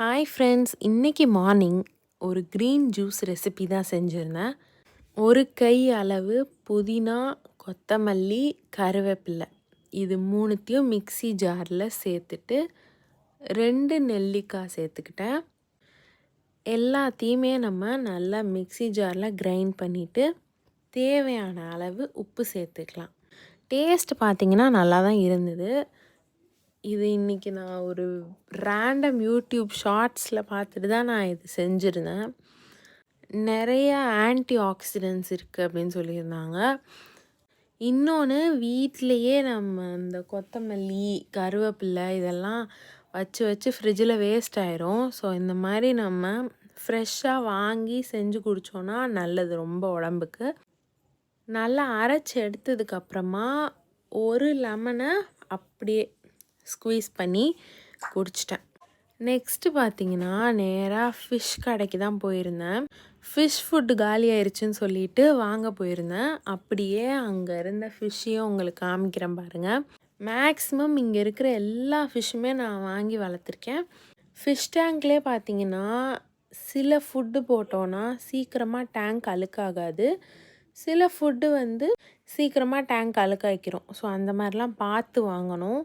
Hi friends, இன்னைக்கு morning ஒரு green juice recipe தான் செஞ்சுருந்தேன். ஒரு கை அளவு புதினா, கொத்தமல்லி, கருவேப்பிலை இது மூணுத்தையும் மிக்ஸி ஜாரில் சேர்த்துட்டு 2 நெல்லிக்காய் சேர்த்துக்கிட்டேன். எல்லாத்தையுமே நம்ம நல்லா மிக்ஸி ஜாரில் கிரைண்ட் பண்ணிவிட்டு தேவையான அளவு உப்பு சேர்த்துக்கலாம். டேஸ்ட் பார்த்திங்கன்னா நல்லா தான் இருந்தது. இது இன்றைக்கி நான் ஒரு ரேண்டம் யூடியூப் ஷார்ட்ஸில் பார்த்துட்டு தான் நான் இது செஞ்சுருந்தேன். நிறைய ஆன்டி ஆக்சிடென்ட்ஸ் இருக்குது அப்படின்னு சொல்லியிருந்தாங்க. இன்னொன்று, வீட்டிலையே நம்ம இந்த கொத்தமல்லி, கருவேப்பிலை இதெல்லாம் வச்சு வச்சு ஃப்ரிட்ஜில் வேஸ்ட் ஆயிரும். ஸோ இந்த மாதிரி நம்ம ஃப்ரெஷ்ஷாக வாங்கி செஞ்சு குடித்தோன்னா நல்லது ரொம்ப உடம்புக்கு. நல்லா அரைச்சி எடுத்ததுக்கப்புறமா ஒரு லெமனை அப்படியே ஸ்குவீஸ் பண்ணி குடிச்சிட்டேன். நெக்ஸ்ட்டு பார்த்திங்கன்னா, நேராக ஃபிஷ் கடைக்கு தான் போயிருந்தேன். ஃபிஷ் ஃபுட்டு காலி ஆயிடுச்சுன்னு சொல்லிட்டு வாங்க போயிருந்தேன். அப்படியே அங்கே இருந்த ஃபிஷ்ஷையும் உங்களுக்கு காமிக்கிறேன் பாருங்கள். மேக்ஸிமம் இங்கே இருக்கிற எல்லா ஃபிஷ்ஷுமே நான் வாங்கி வளர்த்துருக்கேன். ஃபிஷ் டேங்க்லேயே பார்த்திங்கன்னா, சில ஃபுட்டு போட்டோன்னா சீக்கிரமாக டேங்க் அழுக்காகாது. சில ஃபுட்டு சீக்கிரமாக டேங்க் அழுக்காக்கிரும். ஸோ அந்த மாதிரிலாம் பார்த்து வாங்கணும்.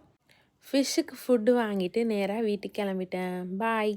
ஃபிஷ்ஷுக்கு ஃபுட்டு வாங்கிட்டு நேராக வீட்டுக்கு கிளம்பிட்டேன். பாய்.